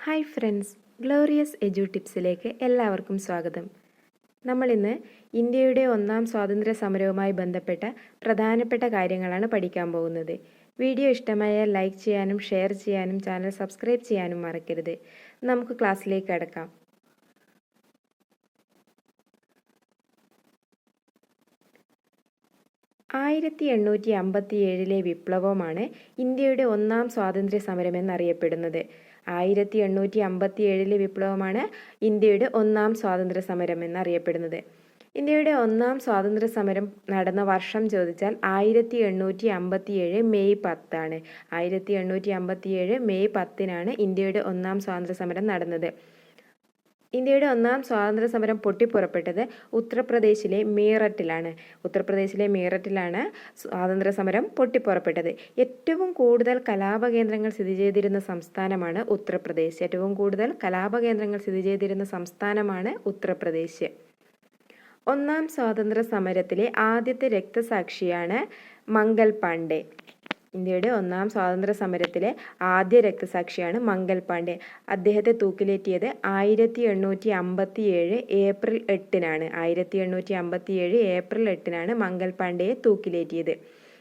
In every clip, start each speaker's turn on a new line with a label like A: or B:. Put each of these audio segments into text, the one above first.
A: Hi friends, glorious എജു ടിപ്സിലേക്ക് എല്ലാവർക്കും സ്വാഗതം. നമ്മളിന്ന് ഇന്ത്യയുടെ ഒന്നാം സ്വാതന്ത്ര്യ സമരവുമായി ബന്ധപ്പെട്ട പ്രധാനപ്പെട്ട കാര്യങ്ങളാണ് പഠിക്കാൻ പോകുന്നത്. വീഡിയോ ഇഷ്ടമായാൽ ലൈക്ക് ചെയ്യാനും ഷെയർ ചെയ്യാനും ചാനൽ സബ്സ്ക്രൈബ് ചെയ്യാനും മറക്കരുത്. നമുക്ക് ക്ലാസ്സിലേക്ക് കടക്കാം. ആയിരത്തി 1857 വിപ്ലവമാണ് ഇന്ത്യയുടെ ഒന്നാം സ്വാതന്ത്ര്യ സമരമെന്നറിയപ്പെടുന്നത്. 1857 വിപ്ലവമാണ് ഇന്ത്യയുടെ ഒന്നാം സ്വാതന്ത്ര്യ സമരം എന്നറിയപ്പെടുന്നത്. ഇന്ത്യയുടെ ഒന്നാം സ്വാതന്ത്ര്യ സമരം നടന്ന വർഷം ചോദിച്ചാൽ 1857 മെയ് 10 1857 മെയ് 10 ഇന്ത്യയുടെ ഒന്നാം സ്വാതന്ത്ര്യ സമരം നടന്നത്. ഇന്ത്യയുടെ ഒന്നാം സ്വാതന്ത്ര്യ സമരം പൊട്ടിപ്പുറപ്പെട്ടത് ഉത്തർപ്രദേശിലെ മീററ്റിലാണ് സ്വാതന്ത്ര്യ സമരം പൊട്ടിപ്പുറപ്പെട്ടത്. ഏറ്റവും കൂടുതൽ കലാപകേന്ദ്രങ്ങൾ സ്ഥിതി ചെയ്തിരുന്ന സംസ്ഥാനമാണ് ഉത്തർപ്രദേശ്. ഒന്നാം സ്വാതന്ത്ര്യ സമരത്തിലെ ആദ്യത്തെ രക്തസാക്ഷിയാണ് മംഗൽ പാണ്ഡെ. ഇന്ത്യയുടെ ഒന്നാം സ്വാതന്ത്ര്യ സമരത്തിലെ ആദ്യ രക്തസാക്ഷിയാണ് മംഗൽ പാണ്ഡെ. അദ്ദേഹത്തെ തൂക്കിലേറ്റിയത് 1857 ഏപ്രിൽ 8 ഏപ്രിൽ 8 മംഗൽ പാണ്ഡെയെ തൂക്കിലേറ്റിയത്.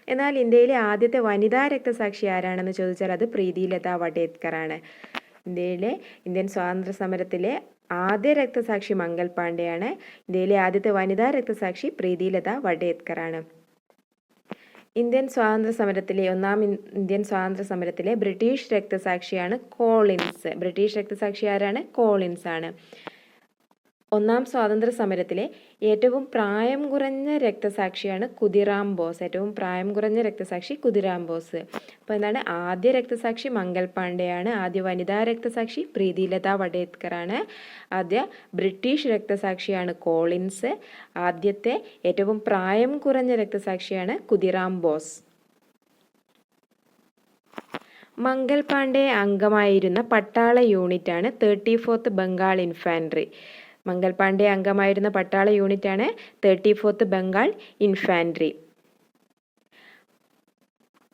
A: എന്നാൽ ഇന്ത്യയിലെ ആദ്യത്തെ വനിതാ രക്തസാക്ഷി ആരാണെന്ന് ചോദിച്ചാൽ അത് പ്രീതിലത വഡേദ്കർ ആണ്. ഇന്ത്യൻ സ്വാതന്ത്ര്യ സമരത്തിലെ ആദ്യ രക്തസാക്ഷി മംഗൽ പാണ്ഡെയാണ്. ഇന്ത്യയിലെ ആദ്യത്തെ വനിതാ രക്തസാക്ഷി പ്രീതിലത വഡേദ്കർ ആണ്. ഒന്നാം ഇന്ത്യൻ സ്വാതന്ത്ര്യ സമരത്തിലെ ബ്രിട്ടീഷ് രക്തസാക്ഷിയാണ് കോളിൻസ്. കോളിൻസ് ആണ്. ഒന്നാം സ്വാതന്ത്ര്യ സമരത്തിലെ ഏറ്റവും പ്രായം കുറഞ്ഞ രക്തസാക്ഷിയാണ് ഖുദിറാം ബോസ്. അപ്പോൾ എന്താണ്? ആദ്യ രക്തസാക്ഷി മംഗൽ പാണ്ഡെയാണ്. ആദ്യ വനിതാ രക്തസാക്ഷി പ്രീതിലത വഡേദ്കർ ആണ്. ആദ്യ ബ്രിട്ടീഷ് രക്തസാക്ഷിയാണ് കോളിൻസ്. ആദ്യത്തെ ഏറ്റവും പ്രായം കുറഞ്ഞ രക്തസാക്ഷിയാണ് ഖുദിറാം ബോസ്. മംഗൽ പാണ്ഡെ അംഗമായിരുന്ന പട്ടാള യൂണിറ്റാണ് 34th ബംഗാൾ ഇൻഫാൻട്രി. മംഗൽ പാണ്ഡെ അംഗമായിരുന്ന പട്ടാള യൂണിറ്റാണ് 34th ബംഗാൾ ഇൻഫാൻട്രി.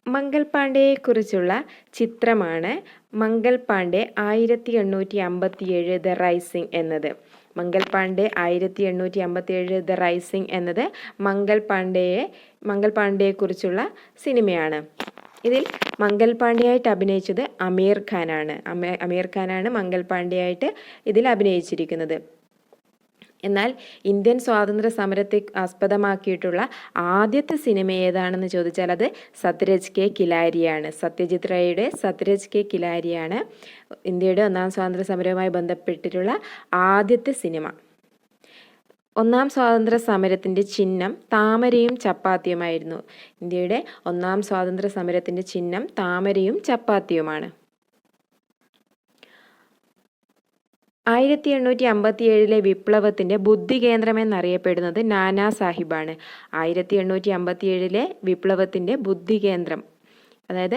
A: മംഗൽ പാണ്ഡെയെക്കുറിച്ചുള്ള ചിത്രമാണ് മംഗൽ പാണ്ഡെ 1857 ദ റൈസിംഗ് എന്നത്. മംഗൽ പാണ്ഡെ 1857 ദ റൈസിംഗ് എന്നത് മംഗൽ പാണ്ഡെയെക്കുറിച്ചുള്ള സിനിമയാണ്. ഇതിൽ മംഗൽ പാണ്ഡെയായിട്ട് അഭിനയിച്ചത് അമീർ ഖാനാണ് മംഗൽ പാണ്ഡെയായിട്ട് ഇതിൽ അഭിനയിച്ചിരിക്കുന്നത്. എന്നാൽ ഇന്ത്യൻ സ്വാതന്ത്ര്യ സമരത്തെ ആസ്പദമാക്കിയിട്ടുള്ള ആദ്യത്തെ സിനിമ ഏതാണെന്ന് ചോദിച്ചാൽ അത് സത്യജിത് കെ കിലാരിയാണ്. ഇന്ത്യയുടെ ഒന്നാം സ്വാതന്ത്ര്യ സമരവുമായി ബന്ധപ്പെട്ടിട്ടുള്ള ആദ്യത്തെ സിനിമ. ഒന്നാം സ്വാതന്ത്ര്യ സമരത്തിൻ്റെ ചിഹ്നം താമരയും ചപ്പാത്തിയുമായിരുന്നു. ഇന്ത്യയുടെ ഒന്നാം സ്വാതന്ത്ര്യ സമരത്തിൻ്റെ ചിഹ്നം താമരയും ചപ്പാത്തിയുമാണ്. 1857 വിപ്ലവത്തിൻ്റെ ബുദ്ധികേന്ദ്രം എന്നറിയപ്പെടുന്നത് നാനാ സാഹിബാണ്. 1857 വിപ്ലവത്തിൻ്റെ ബുദ്ധികേന്ദ്രം, അതായത്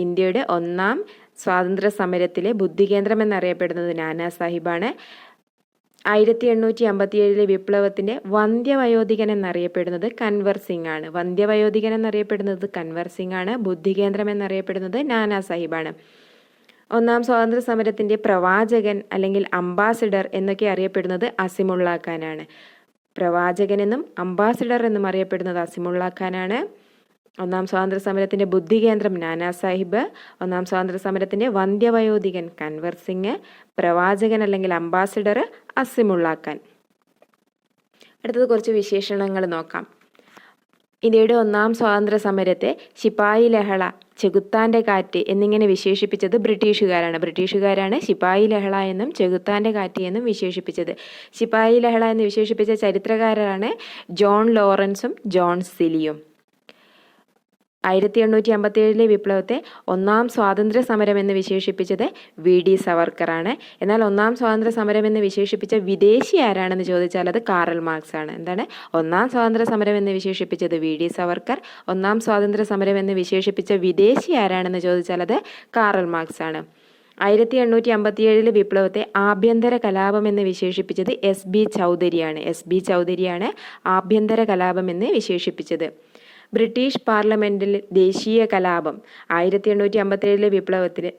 A: ഇന്ത്യയുടെ ഒന്നാം സ്വാതന്ത്ര്യ സമരത്തിലെ ബുദ്ധികേന്ദ്രം എന്നറിയപ്പെടുന്നത് നാനാ സാഹിബാണ്. 1857 വിപ്ലവത്തിൻ്റെ വന്ധ്യവയോധികൻ എന്നറിയപ്പെടുന്നത് കൻവർ സിംഗ് ആണ്. ബുദ്ധികേന്ദ്രം എന്നറിയപ്പെടുന്നത് നാനാ സാഹിബാണ്. ഒന്നാം സ്വാതന്ത്ര്യ സമരത്തിൻ്റെ പ്രവാചകൻ അല്ലെങ്കിൽ അംബാസിഡർ എന്നൊക്കെ അറിയപ്പെടുന്നത് അസിമുള്ള ഖാനാണ്. പ്രവാചകനെന്നും അംബാസിഡർ എന്നും അറിയപ്പെടുന്നത് അസിമുള്ള ഖാനാണ്. ഒന്നാം സ്വാതന്ത്ര്യ സമരത്തിൻ്റെ ബുദ്ധികേന്ദ്രം നാനാ സാഹിബ്, ഒന്നാം സ്വാതന്ത്ര്യ സമരത്തിൻ്റെ വന്ധ്യവയോധികൻ കൻവർ സിംഗ്, പ്രവാചകൻ അല്ലെങ്കിൽ അംബാസിഡർ അസിമുള്ള ഖാൻ. അടുത്തത് കുറച്ച് വിശേഷണങ്ങൾ നോക്കാം. ഇന്ത്യയുടെ ഒന്നാം സ്വാതന്ത്ര്യ സമരത്തെ ശിപായി ലഹള, ചെകുത്താൻ്റെ കാറ്റ് എന്നിങ്ങനെ വിശേഷിപ്പിച്ചത് ബ്രിട്ടീഷുകാരാണ് ശിപായി ലഹള എന്നും ചെകുത്താൻ്റെ കാറ്റ് എന്നും വിശേഷിപ്പിച്ചത്. ശിപായി ലഹള എന്ന് വിശേഷിപ്പിച്ച ചരിത്രകാരരാണ് ജോൺ ലോറൻസും ജോൺ സിലിയും. 1857 വിപ്ലവത്തെ ഒന്നാം സ്വാതന്ത്ര്യ സമരം എന്ന് വിശേഷിപ്പിച്ചത് VD സവർക്കറാണ്. എന്നാൽ ഒന്നാം സ്വാതന്ത്ര്യ സമരം എന്ന് വിശേഷിപ്പിച്ച വിദേശി ആരാണെന്ന് ചോദിച്ചാൽ അത് കാറൽ മാർക്സ് ആണ്. ഒന്നാം സ്വാതന്ത്ര്യ സമരം എന്ന് വിശേഷിപ്പിച്ചത് VD സവർക്കർ. ഒന്നാം സ്വാതന്ത്ര്യ സമരം എന്ന് വിശേഷിപ്പിച്ച വിദേശി ആരാണെന്ന് ചോദിച്ചാൽ അത് കാറൽ മാർക്സ് ആണ്. 1857 വിപ്ലവത്തെ ആഭ്യന്തര കലാപം എന്ന് വിശേഷിപ്പിച്ചത് SB ചൗധരിയാണ്. ആഭ്യന്തര കലാപം എന്ന് വിശേഷിപ്പിച്ചത്. ബ്രിട്ടീഷ് പാർലമെന്റിൽ ദേശീയ കലാപം 1857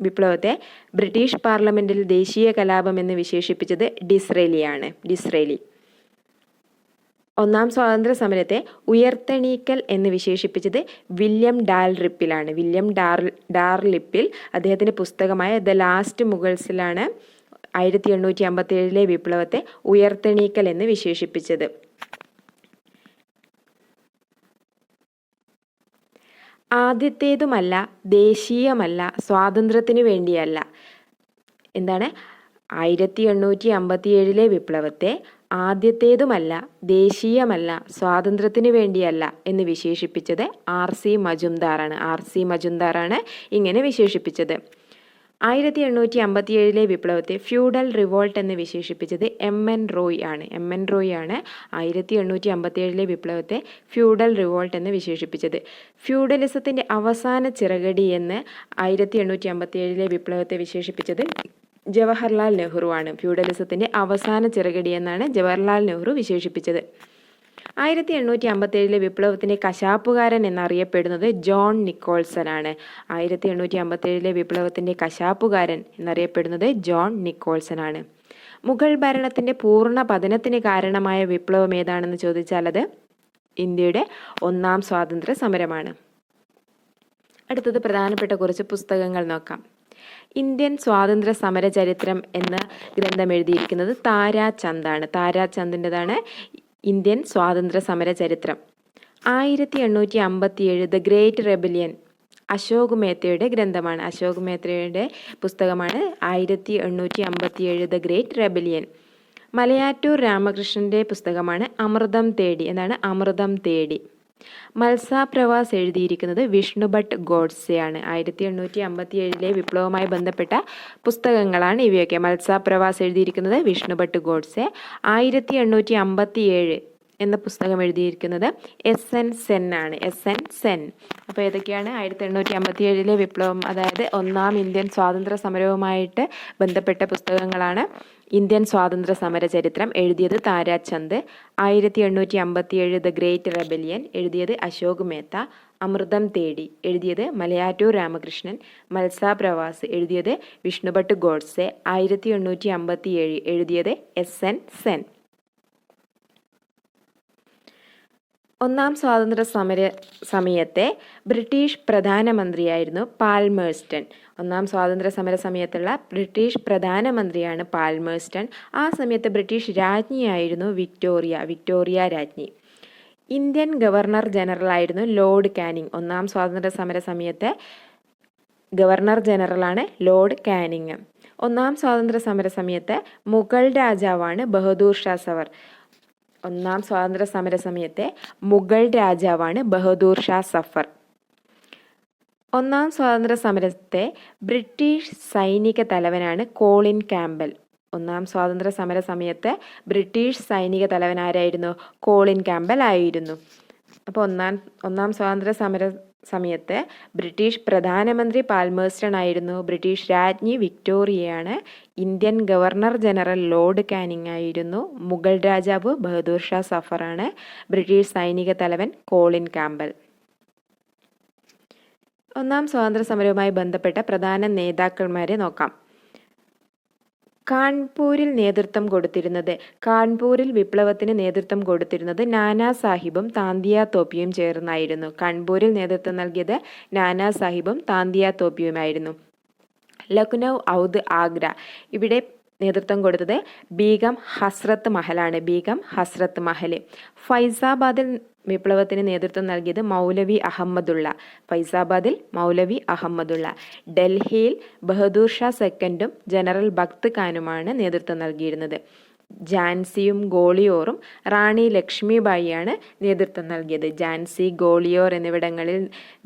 A: വിപ്ലവത്തെ ബ്രിട്ടീഷ് പാർലമെന്റിൽ ദേശീയ കലാപം എന്ന് വിശേഷിപ്പിച്ചത് ഡിസ്രേലിയാണ്. ഒന്നാം സ്വാതന്ത്ര്യ സമരത്തെ ഉയർത്തെണീക്കൽ എന്ന് വിശേഷിപ്പിച്ചത് വില്യം ഡാൽറിപ്പിലാണ്. ഡാർലിപ്പിൽ അദ്ദേഹത്തിൻ്റെ പുസ്തകമായ ദ ലാസ്റ്റ് മുഗൾസിലാണ് 1857 വിപ്ലവത്തെ ഉയർത്തെണീക്കൽ എന്ന് വിശേഷിപ്പിച്ചത്. ആദ്യത്തേതുമല്ല, ദേശീയമല്ല, സ്വാതന്ത്ര്യത്തിനു വേണ്ടിയല്ല. എന്താണ്? 1857 വിപ്ലവത്തെ ആദ്യത്തേതുമല്ല, ദേശീയമല്ല, സ്വാതന്ത്ര്യത്തിനു വേണ്ടിയല്ല എന്ന് വിശേഷിപ്പിച്ചത് R.C. മജുംദാറാണ് ഇങ്ങനെ വിശേഷിപ്പിച്ചത്. 1857 വിപ്ലവത്തെ ഫ്യൂഡൽ റിവോൾട്ട് എന്ന് വിശേഷിപ്പിച്ചത് M.N. റോയ് ആണ്. 1857 വിപ്ലവത്തെ ഫ്യൂഡൽ റിവോൾട്ട് എന്ന് വിശേഷിപ്പിച്ചത്. ഫ്യൂഡലിസത്തിൻ്റെ അവസാന ചിറകടി എന്ന് 1857 വിപ്ലവത്തെ വിശേഷിപ്പിച്ചത് ജവഹർലാൽ നെഹ്റു ആണ്. ഫ്യൂഡലിസത്തിൻ്റെ അവസാന ചിറകടി എന്നാണ് ജവഹർലാൽ നെഹ്റു വിശേഷിപ്പിച്ചത്. 1857 വിപ്ലവത്തിൻ്റെ കശാപ്പുകാരൻ എന്നറിയപ്പെടുന്നത് ജോൺ നിക്കോൾസൺ ആണ്. 1857 വിപ്ലവത്തിൻ്റെ കശാപ്പുകാരൻ എന്നറിയപ്പെടുന്നത് ജോൺ നിക്കോൾസൺ ആണ്. മുഗൾ ഭരണത്തിൻ്റെ പൂർണ്ണ പതനത്തിന് കാരണമായ വിപ്ലവം ഏതാണെന്ന് ചോദിച്ചാൽ അത് ഇന്ത്യയുടെ ഒന്നാം സ്വാതന്ത്ര്യ സമരമാണ്. അടുത്തത് പ്രധാനപ്പെട്ട കുറച്ച് പുസ്തകങ്ങൾ നോക്കാം. ഇന്ത്യൻ സ്വാതന്ത്ര്യ സമര ചരിത്രം എന്ന ഗ്രന്ഥം എഴുതിയിരിക്കുന്നത് താരാചന്ദാണ്. താരാചന്ദിൻ്റെതാണ് ഇന്ത്യൻ സ്വാതന്ത്ര്യ സമര ചരിത്രം. 1857 ദ ഗ്രേറ്റ് റെബലിയൻ അശോക് മേത്തയുടെ ഗ്രന്ഥമാണ്. അശോക് മേത്തയുടെ പുസ്തകമാണ് 1857 ദ ഗ്രേറ്റ് റെബലിയൻ. മലയാറ്റൂർ രാമകൃഷ്ണൻ്റെ പുസ്തകമാണ് അമൃതം തേടി. എന്താണ് അമൃതം തേടി? മത്സാപ്രവാസ് എഴുതിയിരിക്കുന്നത് വിഷ്ണുഭട്ട് ഗോഡ്സെയാണ്. 1857 വിപ്ലവവുമായി ബന്ധപ്പെട്ട പുസ്തകങ്ങളാണ് ഇവയൊക്കെ. മത്സാപ്രവാസ് എഴുതിയിരിക്കുന്നത് വിഷ്ണുഭട്ട് ഗോഡ്സെ. 1857 എന്ന പുസ്തകം എഴുതിയിരിക്കുന്നത് S.N. സെൻ ആണ്. S.N. സെൻ. അപ്പോൾ ഏതൊക്കെയാണ് 1857 വിപ്ലവം, അതായത് ഒന്നാം ഇന്ത്യൻ സ്വാതന്ത്ര്യ സമരവുമായിട്ട് ബന്ധപ്പെട്ട പുസ്തകങ്ങളാണ്. ഇന്ത്യൻ സ്വാതന്ത്ര്യ സമര ചരിത്രം എഴുതിയത് താരാചന്ദ്. 1857 ദ ഗ്രേറ്റ് റെബലിയൻ എഴുതിയത് അശോക് മേത്ത. അമൃതം തേടി എഴുതിയത് മലയാറ്റൂർ രാമകൃഷ്ണൻ. മത്സാപ്രവാസ് എഴുതിയത് വിഷ്ണുഭട്ട് ഗോഡ്സെ. 1857 എഴുതിയത് S.N. സെൻ. ഒന്നാം സ്വാതന്ത്ര്യ സമയത്തെ ബ്രിട്ടീഷ് പ്രധാനമന്ത്രിയായിരുന്നു പാൽമേഴ്സ്റ്റൺ. ഒന്നാം സ്വാതന്ത്ര്യ സമര സമയത്തുള്ള ബ്രിട്ടീഷ് പ്രധാനമന്ത്രിയാണ് പാൽമേഴ്സ്റ്റൺ. ആ സമയത്ത് ബ്രിട്ടീഷ് രാജ്ഞിയായിരുന്നു വിക്ടോറിയ രാജ്ഞി. ഇന്ത്യൻ ഗവർണർ ജനറലായിരുന്നു ലോർഡ് കാനിങ്. ഒന്നാം സ്വാതന്ത്ര്യ സമര സമയത്ത് ഗവർണർ ജനറലാണ് ലോർഡ് കാനിങ്. ഒന്നാം സ്വാതന്ത്ര്യ സമര സമയത്ത് മുഗൾ രാജാവാണ് ബഹദൂർ ഷാ സഫർ. ഒന്നാം സ്വാതന്ത്ര്യ സമര സമയത്തെ മുഗൾ രാജാവാണ് ബഹദൂർ ഷാ സഫർ. ഒന്നാം സ്വാതന്ത്ര്യ സമരത്തെ ബ്രിട്ടീഷ് സൈനിക തലവനാണ് കോളിൻ ക്യാമ്പൽ. ഒന്നാം സ്വാതന്ത്ര്യ സമര സമയത്ത് ബ്രിട്ടീഷ് സൈനിക തലവൻ ആരായിരുന്നു? കോളിൻ ക്യാമ്പൽ ആയിരുന്നു. അപ്പോൾ ഒന്നാം സ്വാതന്ത്ര്യ സമര സമയത്ത് ബ്രിട്ടീഷ് പ്രധാനമന്ത്രി പാൽമേഴ്സ്റ്റൺ ആയിരുന്നു. ബ്രിട്ടീഷ് രാജ്ഞി വിക്ടോറിയയാണ്. Indian governor general Lord Canning ആയിരുന്നു. മുഗൾ രാജാവ് ബഹദൂർ ഷാ സഫറാണ്. ബ്രിട്ടീഷ് സൈനിക തലവൻ കോളിൻ ക്യാമ്പൽ. ഒന്നാം സ്വാതന്ത്ര്യ സമരവുമായി ബന്ധപ്പെട്ട പ്രധാന നേതാക്കന്മാരെ നോക്കാം. കാൺപൂരിൽ വിപ്ലവത്തിന് നേതൃത്വം കൊടുത്തിരുന്നത് നാനാ സാഹിബും താന്തിയ തോപ്പിയും ചേർന്നായിരുന്നു. കാൺപൂരിൽ നേതൃത്വം നൽകിയത് നാനാ സാഹിബും താന്തിയ തോപ്പിയുമായിരുന്നു. ലക്നൗ, ഔദ്, ആഗ്ര ഇവിടെ നേതൃത്വം കൊടുത്തത് ബീഗം ഹസ്രത്ത് മഹൽ. ഫൈസാബാദിൽ വിപ്ലവത്തിന് നേതൃത്വം നൽകിയത് മൗലവി അഹമ്മദുള്ള. ഡൽഹിയിൽ ബഹദൂർ ഷാ സെക്കൻഡും ജനറൽ ഭക്ത് ഖാനുമാണ് നേതൃത്വം നൽകിയിരുന്നത്. ഝാൻസിയും ഗോളിയോറും റാണി ലക്ഷ്മിബായിയാണ് നേതൃത്വം നൽകിയത്. ഝാൻസി, ഗോളിയോർ എന്നിവിടങ്ങളിൽ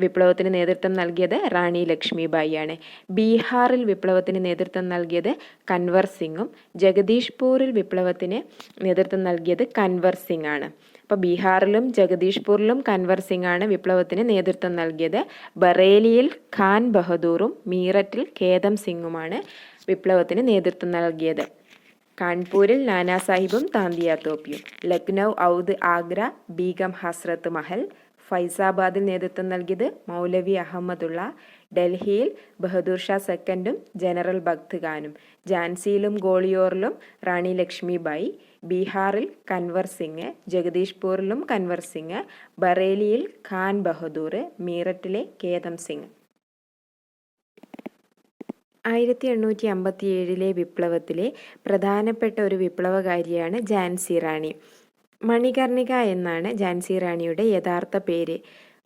A: വിപ്ലവത്തിന് നേതൃത്വം നൽകിയത് റാണി ലക്ഷ്മിബായിയാണ്. ബീഹാറിൽ വിപ്ലവത്തിന് നേതൃത്വം നൽകിയത് കൻവർ സിംഗും ജഗദീഷ്പൂരിൽ വിപ്ലവത്തിന് നേതൃത്വം നൽകിയത് കൻവർ സിംഗ് ആണ്. അപ്പോൾ ബീഹാറിലും ജഗദീഷ്പൂരിലും കൻവർ സിംഗ് ആണ് വിപ്ലവത്തിന് നേതൃത്വം നൽകിയത്. ബറേലിയിൽ ഖാൻ ബഹദൂറും മീററ്റിൽ കേതം സിംഗുമാണ് വിപ്ലവത്തിന് നേതൃത്വം നൽകിയത്. കാൺപൂരിൽ നാനാ സാഹിബും താന്തിയ തോപ്പിയും. ലക്നൗ, ഔദ്, ആഗ്ര ബീഗം ഹസ്രത്ത് മഹൽ. ഫൈസാബാദിൽ നേതൃത്വം നൽകിയത് മൗലവി അഹമ്മദുള്ള, ഡൽഹിയിൽ ബഹദൂർ ഷാ സെക്കൻഡും ജനറൽ ഭഗത് ഖാനും, ഝാൻസിയിലും ഗോളിയോറിലും റാണി ലക്ഷ്മിബായി, ബീഹാറിൽ കൻവർ സിംഗ്, ജഗദീഷ്പൂരിലും കൻവർ സിംഗ്, ബറേലിയിൽ ഖാൻ ബഹദൂർ, മീററ്റിലെ കേതം സിംഗ്. 1857 വിപ്ലവത്തിലെ പ്രധാനപ്പെട്ട ഒരു വിപ്ലവകാരിയാണ് ഝാൻസി റാണി. മണികർണിക എന്നാണ് ഝാൻസി റാണിയുടെ യഥാർത്ഥ പേര്.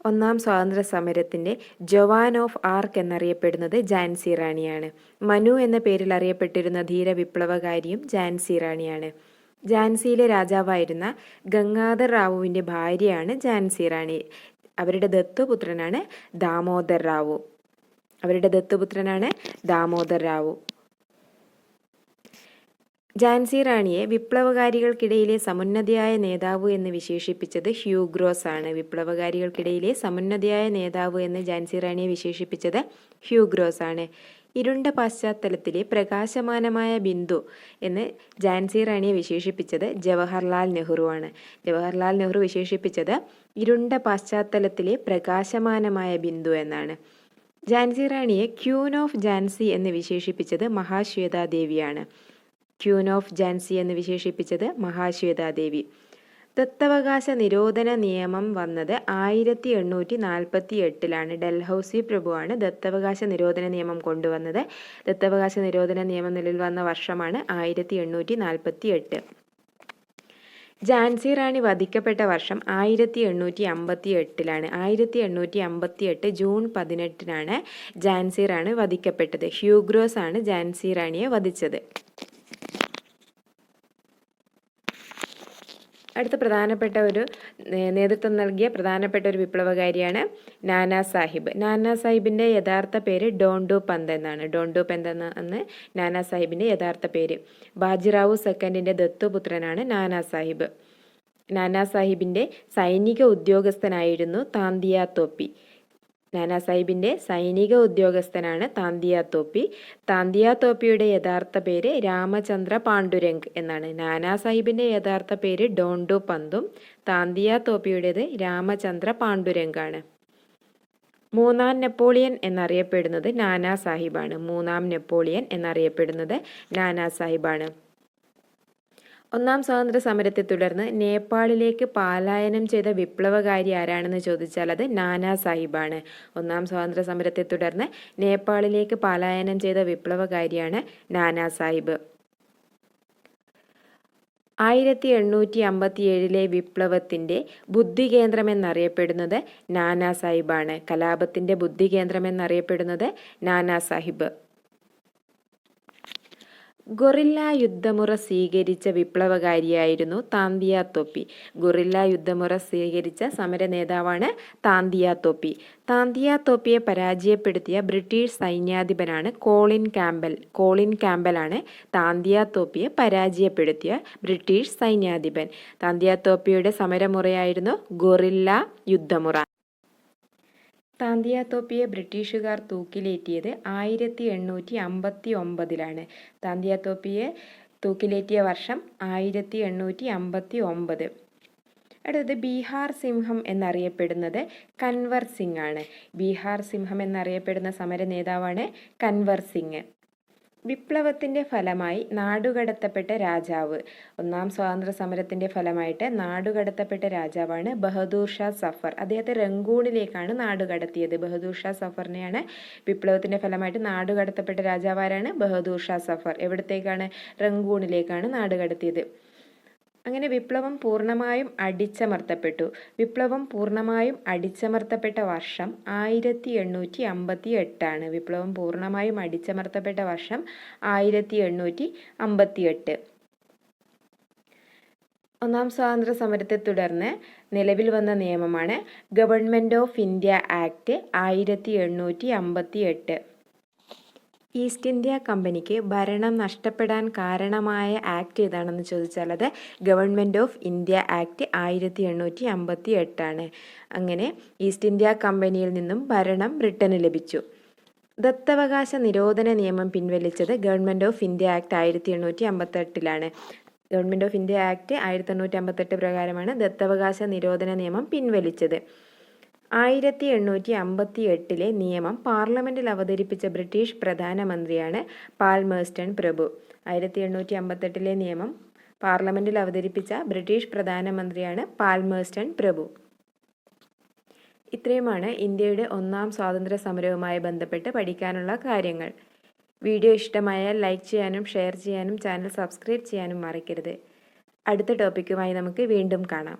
A: ഒന്നാം സ്വാതന്ത്ര്യ സമരത്തിൻ്റെ ജവാൻ ഓഫ് ആർക്ക് എന്നറിയപ്പെടുന്നത് ഝാൻസി റാണിയാണ്. മനു എന്ന പേരിൽ അറിയപ്പെട്ടിരുന്ന ധീര വിപ്ലവകാരിയും ഝാൻസി റാണിയാണ്. ഝാൻസിയിലെ രാജാവായിരുന്ന ഗംഗാധർ റാവുവിൻ്റെ ഭാര്യയാണ് ഝാൻസി റാണി. അവരുടെ ദത്തുപുത്രനാണ് ദാമോദർ റാവു. ഝാൻസി റാണിയെ വിപ്ലവകാരികൾക്കിടയിലെ സമുന്നതയായ നേതാവ് എന്ന് വിശേഷിപ്പിച്ചത് ഹ്യൂ ഗ്രോസ് ആണ്. വിപ്ലവകാരികൾക്കിടയിലെ സമുന്നതയായ നേതാവ് എന്ന് ഝാൻസി റാണിയെ വിശേഷിപ്പിച്ചത് ഹ്യൂ ഗ്രോസ് ആണ്. ഇരുണ്ട പശ്ചാത്തലത്തിലെ പ്രകാശമാനമായ ബിന്ദു എന്ന് ഝാൻസി റാണിയെ വിശേഷിപ്പിച്ചത് ജവഹർലാൽ നെഹ്റു ആണ്. ജവഹർലാൽ നെഹ്റു വിശേഷിപ്പിച്ചത് ഇരുണ്ട പശ്ചാത്തലത്തിലെ പ്രകാശമാനമായ ബിന്ദു എന്നാണ്. ഝാൻസി റാണിയെ ക്യൂൻ ഓഫ് ഝാൻസി എന്ന് വിശേഷിപ്പിച്ചത് മഹാശ്വേതാദേവിയാണ്. മഹാശ്വേതാദേവി. ദത്തവകാശ നിരോധന നിയമം വന്നത് 1848 ഡൽഹൌസി പ്രഭുവാണ് ദത്തവകാശ നിരോധന നിയമം കൊണ്ടുവന്നത്. ദത്തവകാശ നിരോധന നിയമം നിലവിൽ വന്ന വർഷമാണ് 1848. ഝാൻസി റാണി വധിക്കപ്പെട്ട വർഷം 1858 1858 ജൂൺ 18 ഝാൻസി റാണി വധിക്കപ്പെട്ടത്. ഹ്യൂ ഗ്രോസ് ആണ് ഝാൻസി റാണിയെ വധിച്ചത്. അടുത്ത നേതൃത്വം നൽകിയ പ്രധാനപ്പെട്ട ഒരു വിപ്ലവകാരിയാണ് നാനാ സാഹിബ്. നാനാ സാഹിബിൻ്റെ യഥാർത്ഥ പേര് ഡോണ്ടു പന്ത് എന്നാണ്. നാനാ സാഹിബിൻ്റെ യഥാർത്ഥ പേര്. ബാജിറാവു സെക്കൻഡിൻ്റെ ദത്തുപുത്രനാണ് നാനാ സാഹിബ്. നാനാ സാഹിബിൻ്റെ സൈനിക ഉദ്യോഗസ്ഥനായിരുന്നു താന്തിയ തോപ്പി. താന്തിയ തോപ്പിയുടെ യഥാർത്ഥ പേര് രാമചന്ദ്ര പാണ്ഡുരംഗ് എന്നാണ്. നാനാ സാഹിബിൻ്റെ യഥാർത്ഥ പേര് ഡോണ്ടു പന്തും താന്തിയ തോപ്പിയുടേത് രാമചന്ദ്ര പാണ്ഡുരംഗ് ആണ്. മൂന്നാം നെപ്പോളിയൻ എന്നറിയപ്പെടുന്നത് നാനാ സാഹിബാണ്. ഒന്നാം സ്വാതന്ത്ര്യ സമരത്തെ തുടർന്ന് നേപ്പാളിലേക്ക് പലായനം ചെയ്ത വിപ്ലവകാരി ആരാണെന്ന് ചോദിച്ചാൽ അത് നാനാ സാഹിബാണ്. ഒന്നാം സ്വാതന്ത്ര്യ സമരത്തെ തുടർന്ന് നേപ്പാളിലേക്ക് പലായനം ചെയ്ത വിപ്ലവകാരിയാണ് നാനാ സാഹിബ്. 1857 വിപ്ലവത്തിൻ്റെ ബുദ്ധികേന്ദ്രം എന്നറിയപ്പെടുന്നത് നാനാ സാഹിബാണ്. കലാപത്തിൻ്റെ ബുദ്ധികേന്ദ്രം എന്നറിയപ്പെടുന്നത് നാനാ സാഹിബ്. ഗൊറില്ല യുദ്ധമുറ സ്വീകരിച്ച വിപ്ലവകാരിയായിരുന്നു താന്തിയ തോപ്പി. ഗൊറില്ല യുദ്ധമുറ സ്വീകരിച്ച സമര നേതാവാണ് താന്തിയ തോപ്പി. താന്തിയ തോപ്പിയെ പരാജയപ്പെടുത്തിയ ബ്രിട്ടീഷ് സൈന്യാധിപനാണ് കോളിൻ ക്യാമ്പലാണ് താന്തിയ തോപ്പിയെ പരാജയപ്പെടുത്തിയ ബ്രിട്ടീഷ് സൈന്യാധിപൻ. താന്തിയ തോപ്പിയുടെ സമരമുറയായിരുന്നു ഗൊറില്ല യുദ്ധമുറ. താന്തിയ തോപ്പിയെ ബ്രിട്ടീഷുകാർ തൂക്കിലേറ്റിയത് 1859. താന്തിയ തോപ്പിയെ തൂക്കിലേറ്റിയ വർഷം 1859. അടുത്തത് ബീഹാർ സിംഹം എന്നറിയപ്പെടുന്നത് കൻവർ സിംഗ് ആണ്. ബീഹാർ സിംഹം എന്നറിയപ്പെടുന്ന സമര നേതാവാണ് കൻവർ സിംഗ്. വിപ്ലവത്തിൻ്റെ ഫലമായി നാടുകടത്തപ്പെട്ട രാജാവ്. ഒന്നാം സ്വാതന്ത്ര്യ സമരത്തിൻ്റെ ഫലമായിട്ട് നാടുകടത്തപ്പെട്ട രാജാവാണ് ബഹദൂർ ഷാ സഫർ. അദ്ദേഹത്തെ റങ്കൂണിലേക്കാണ് നാടുകടത്തിയത്. ബഹദൂർ ഷാ സഫറിനെയാണ് വിപ്ലവത്തിൻ്റെ ഫലമായിട്ട് നാടുകടത്തപ്പെട്ട രാജാവാരാണ് ബഹദൂർ ഷാ സഫർ. എവിടത്തേക്കാണ്? റങ്കൂണിലേക്കാണ് നാടുകടത്തിയത്. അങ്ങനെ വിപ്ലവം പൂർണ്ണമായും അടിച്ചമർത്തപ്പെട്ട വർഷം 1858. വിപ്ലവം പൂർണ്ണമായും അടിച്ചമർത്തപ്പെട്ട വർഷം 1858. ഒന്നാം സ്വാതന്ത്ര്യ സമരത്തെ തുടർന്ന് നിലവിൽ വന്ന നിയമമാണ് government of India act 1858. East India കമ്പനിക്ക് ഭരണം നഷ്ടപ്പെടാൻ കാരണമായ ആക്ട് ഏതാണെന്ന് ചോദിച്ചാൽ അത് ഗവൺമെൻറ് ഓഫ് ഇന്ത്യ ആക്ട് 1858. അങ്ങനെ ഈസ്റ്റ് ഇന്ത്യ കമ്പനിയിൽ നിന്നും ഭരണം ബ്രിട്ടന് ലഭിച്ചു. ദത്തവകാശ നിരോധന നിയമം പിൻവലിച്ചത് government of India act 1858. Government of India act 1858 പ്രകാരമാണ് ദത്തവകാശ നിരോധന നിയമം പിൻവലിച്ചത്. 1858 നിയമം പാർലമെൻറ്റിൽ അവതരിപ്പിച്ച ബ്രിട്ടീഷ് പ്രധാനമന്ത്രിയാണ് പാൽമേഴ്സ്റ്റൺ പ്രഭു. 1858 നിയമം പാർലമെൻറ്റിൽ അവതരിപ്പിച്ച ബ്രിട്ടീഷ് പ്രധാനമന്ത്രിയാണ് പാൽമേഴ്സ്റ്റൺ പ്രഭു. ഇത്രയുമാണ് ഇന്ത്യയുടെ ഒന്നാം സ്വാതന്ത്ര്യ സമരവുമായി ബന്ധപ്പെട്ട് പഠിക്കാനുള്ള കാര്യങ്ങൾ. വീഡിയോ ഇഷ്ടമായാൽ ലൈക്ക് ചെയ്യാനും ഷെയർ ചെയ്യാനും ചാനൽ സബ്സ്ക്രൈബ് ചെയ്യാനും മറക്കരുത്. അടുത്ത ടോപ്പിക്കുമായി നമുക്ക് വീണ്ടും കാണാം.